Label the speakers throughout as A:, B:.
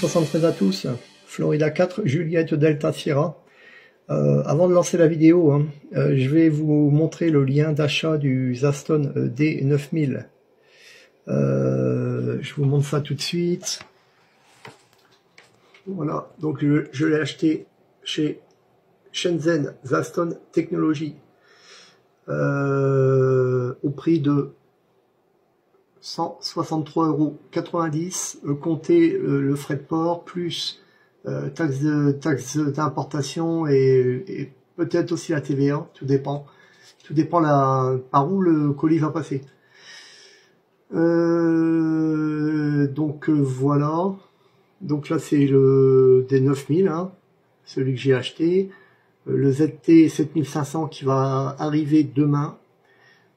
A: 73 à tous, Florida 4, Juliette Delta Sierra. Avant de lancer la vidéo, je vais vous montrer le lien d'achat du Zaston D9000. Je vous montre ça tout de suite. Voilà, donc je l'ai acheté chez Shenzhen Zaston Technology au prix de 163,90 €, comptez le frais de port plus taxe d'importation et peut-être aussi la TVA, tout dépend par où le colis va passer. Voilà, donc là c'est le D9000, celui que j'ai acheté, le ZT 7500 qui va arriver demain.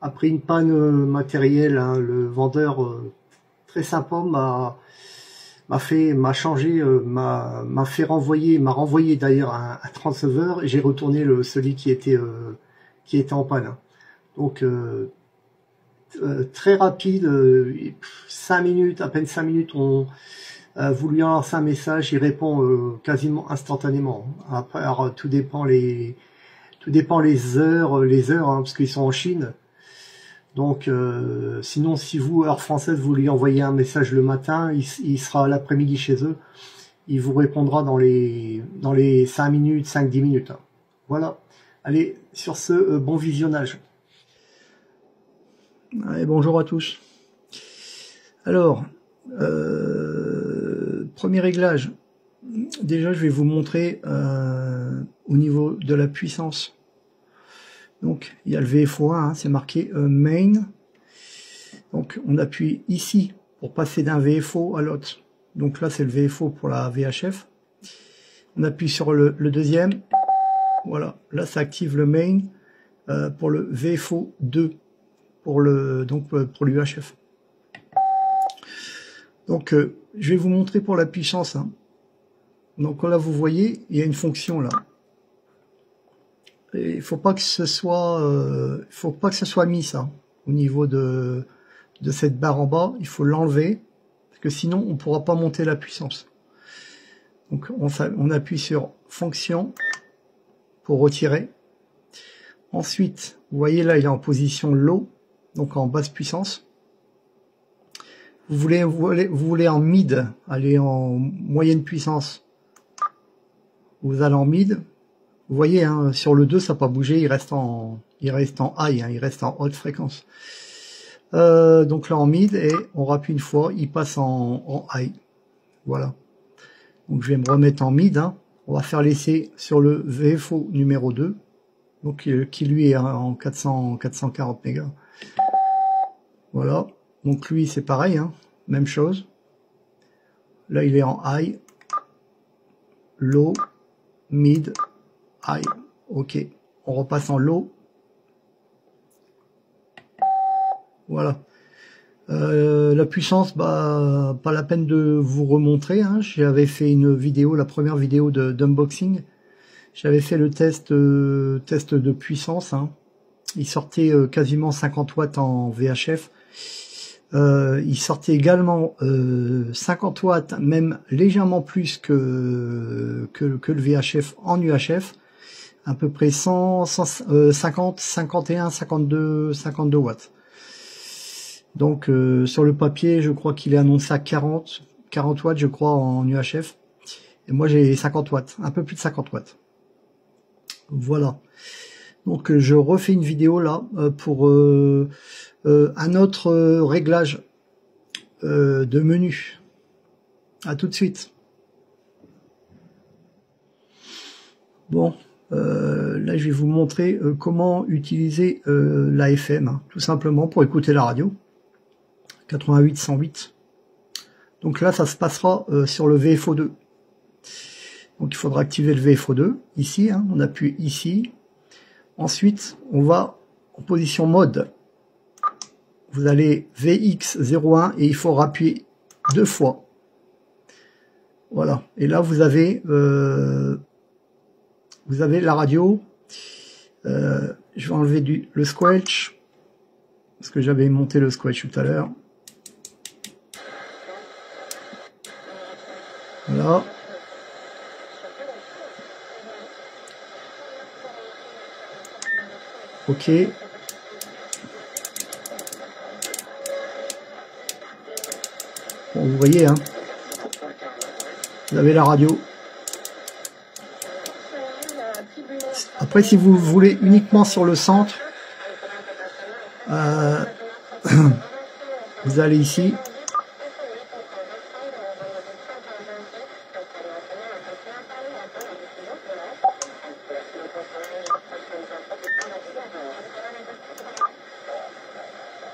A: Après une panne matérielle, le vendeur très sympa m'a fait renvoyer d'ailleurs un transceveur et j'ai retourné celui qui était en panne. Donc très rapide, 5 minutes, à peine 5 minutes, vous lui lancez un message, il répond quasiment instantanément. Après, alors, tout dépend les heures, parce qu'ils sont en Chine. Donc, sinon, si vous, heure française, vous lui envoyez un message le matin, il sera l'après-midi chez eux. Il vous répondra dans les 5 minutes, 5-10 minutes. Voilà. Allez, sur ce, bon visionnage. Allez, bonjour à tous. Alors, premier réglage. Déjà, je vais vous montrer au niveau de la puissance. Donc, il y a le VFO1, c'est marqué main. Donc, on appuie ici pour passer d'un VFO à l'autre. Donc là, c'est le VFO pour la VHF. On appuie sur le deuxième. Voilà, là, ça active le main pour le VFO 2, pour l'UHF. Donc, je vais vous montrer pour la puissance. Donc là, vous voyez, il y a une fonction là. Et il faut pas que ce soit mis ça au niveau de cette barre en bas. Il faut l'enlever parce que sinon on pourra pas monter la puissance. Donc on appuie sur fonction pour retirer. Ensuite, vous voyez là, il est en position low, donc en basse puissance. Vous voulez en mid, aller en moyenne puissance. Vous allez en mid. Vous voyez, sur le 2, ça n'a pas bougé, il reste en high, il reste en haute fréquence. Donc là en mid, et on rappuie une fois, il passe en high. Voilà. Donc je vais me remettre en mid. On va faire l'essai sur le VFO numéro 2, donc qui lui est en 440 mégas. Voilà. Donc lui c'est pareil, même chose. Là il est en high, low, mid, high. Ok, on repasse en low. Voilà. La puissance, pas la peine de vous remontrer. J'avais fait une vidéo, la première vidéo d'unboxing. J'avais fait le test de puissance. Il sortait quasiment 50 watts en VHF. Il sortait également 50 watts, même légèrement plus que le VHF en UHF. À peu près 50, 51, 52 watts. Donc sur le papier, je crois qu'il est annoncé à 40 watts, je crois, en UHF. Et moi j'ai 50 watts, un peu plus de 50 watts. Voilà. Donc je refais une vidéo là pour un autre réglage de menu. À tout de suite. Bon. Là, je vais vous montrer comment utiliser la FM, tout simplement pour écouter la radio. 88-108. Donc là, ça se passera sur le VFO2. Donc il faudra activer le VFO2, ici, on appuie ici. Ensuite, on va en position mode. Vous allez VX01 et il faut rappuyer 2 fois. Voilà. Et là, vous avez la radio. Je vais enlever le squelch parce que j'avais monté le squelch tout à l'heure. Voilà. Ok. Bon, vous voyez, hein. Vous avez la radio. Après, si vous voulez uniquement sur le centre, vous allez ici.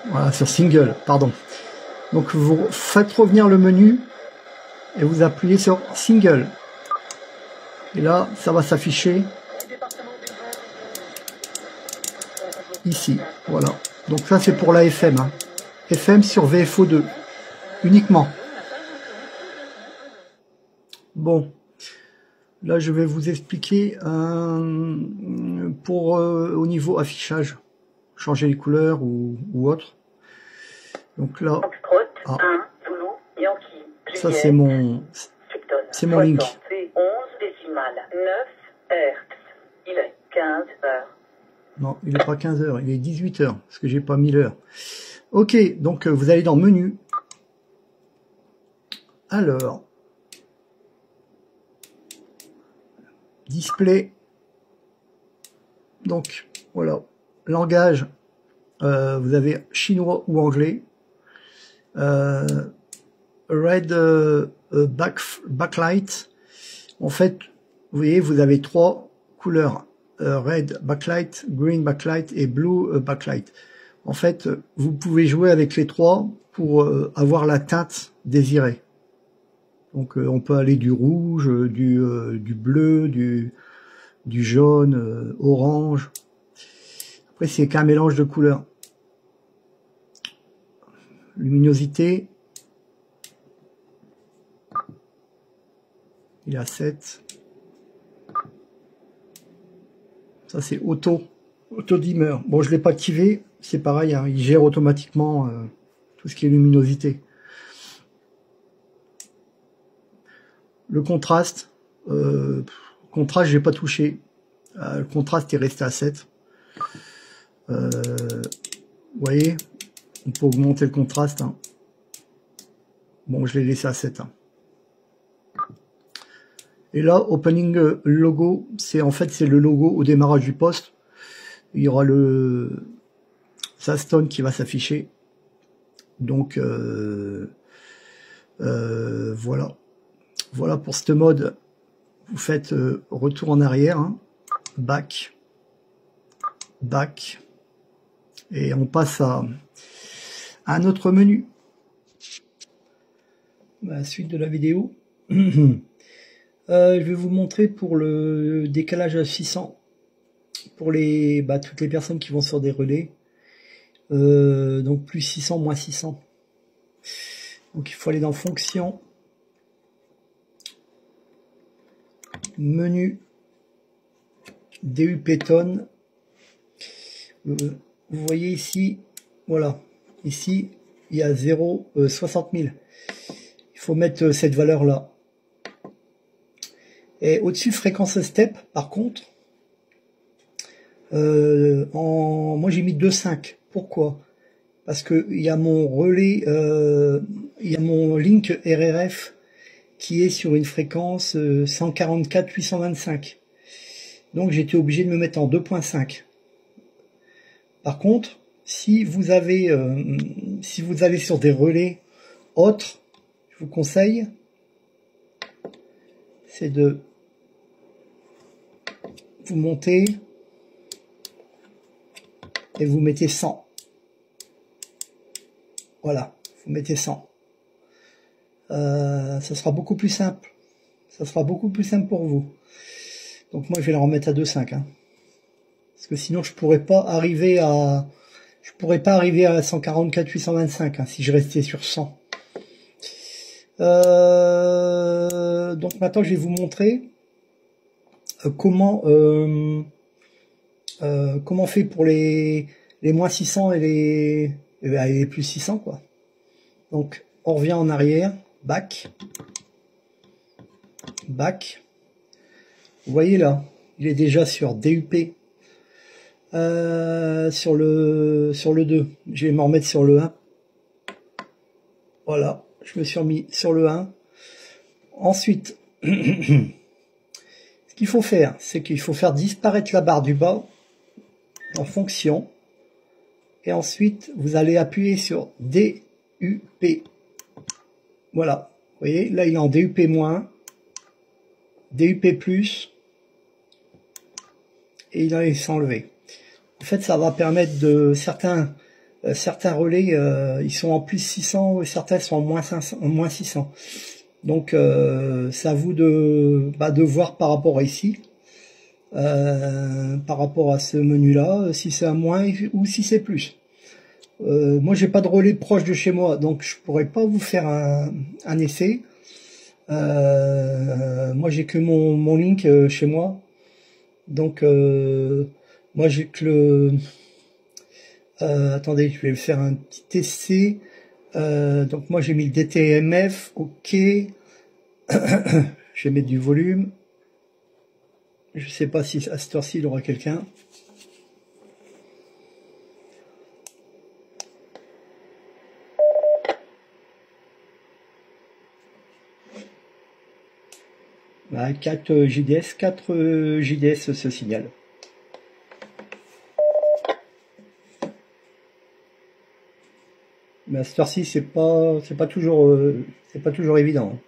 A: Voilà, sur single, pardon. Donc vous faites revenir le menu et vous appuyez sur single. Et là, ça va s'afficher ici. Voilà. Donc ça, c'est pour la FM. Hein. FM sur VFO2 uniquement. Bon. Là, je vais vous expliquer pour au niveau affichage, changer les couleurs ou autre. Donc là, ça c'est mon link. Non, il n'est pas 15 heures, il est 18 heures, parce que j'ai pas mis l'heure. Ok, donc vous allez dans menu. Alors, display. Donc, voilà. Langage, vous avez chinois ou anglais. Red backlight. En fait, vous voyez, vous avez trois couleurs. Red backlight, green backlight et blue backlight. En fait, vous pouvez jouer avec les trois pour avoir la teinte désirée. Donc, on peut aller du rouge, du bleu, du jaune, orange. Après, c'est qu'un mélange de couleurs. Luminosité. Il est à 7. Ça, c'est auto dimmer. Bon, je ne l'ai pas activé. C'est pareil, hein, il gère automatiquement tout ce qui est luminosité. Le contraste. Contraste, j'ai pas touché. Le contraste est resté à 7. Vous voyez, on peut augmenter le contraste. Hein. Bon, je l'ai laissé à 7. Hein. Et là, opening logo, c'est en fait c'est le logo au démarrage du poste. Il y aura le Saston qui va s'afficher. Donc voilà. Voilà pour ce mode. Vous faites retour en arrière, hein. Back, et on passe à un autre menu. La suite de la vidéo. Je vais vous montrer pour le décalage à 600 pour les toutes les personnes qui vont sur des relais. Donc plus 600, moins 600. Donc il faut aller dans fonction, menu, DUP tonne. Vous voyez ici, voilà, ici il y a 60 000. Il faut mettre cette valeur là. Et au-dessus fréquence step, par contre, moi j'ai mis 2.5. Pourquoi? Parce que il y a mon relais, il y a mon link RRF qui est sur une fréquence 144 825. Donc j'étais obligé de me mettre en 2.5. Par contre, si vous allez sur des relais autres, je vous conseille, c'est de vous montez et vous mettez 100. Voilà, vous mettez 100. Ça sera beaucoup plus simple. Ça sera beaucoup plus simple pour vous. Donc moi je vais la remettre à 2.5. Hein. Parce que sinon je pourrais pas arriver à 144 825 hein, si je restais sur 100. Donc maintenant je vais vous montrer comment on fait pour les moins 600 et les plus 600 quoi. Donc on revient en arrière, back, back. Vous voyez là, il est déjà sur DUP. Sur le 2. Je vais m'en remettre sur le 1. Voilà, je me suis remis sur le 1. Ensuite, ce qu'il faut faire, c'est qu'il faut faire disparaître la barre du bas en fonction. Et ensuite, vous allez appuyer sur DUP. Voilà, vous voyez, là il est en DUP-, DUP+, et il va s'enlever. En fait, ça va permettre de certains relais, ils sont en plus 600, et certains sont en moins 500, en moins 600. Donc, c'est à vous de voir par rapport à ici, par rapport à ce menu-là, si c'est un moins ou si c'est plus. Moi, j'ai pas de relais proche de chez moi, donc je pourrais pas vous faire un essai. Moi, j'ai que mon link chez moi, donc moi j'ai que le... attendez, je vais faire un petit essai. Donc moi j'ai mis le DTMF, ok. Je vais mettre du volume. Je sais pas si à cette heure-ci il y aura quelqu'un. Bah, 4 JDS ce signal. Mais à cette heure-ci, c'est pas toujours évident.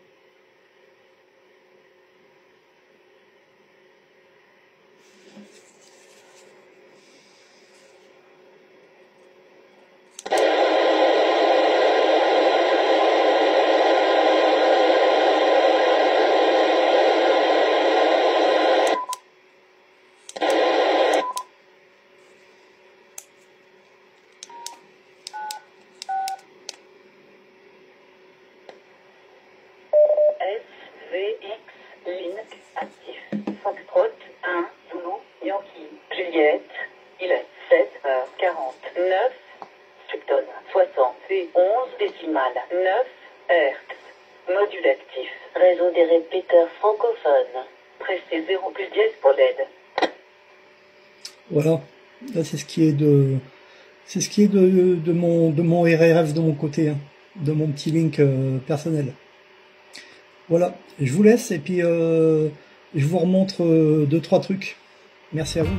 B: SVX Link actif. Foxtrot 1 Zulu Yankee Juliette. Il est 7h49. Subtone 60 et 11 décimales 9 Hz. Module actif. Réseau des répéteurs francophones. Pressez 0 plus dièse pour l'aide.
A: Voilà. Là, c'est ce qui est de mon RRF de mon côté, hein, de mon petit link personnel. Voilà, je vous laisse et puis je vous remontre 2-3 trucs. Merci à vous.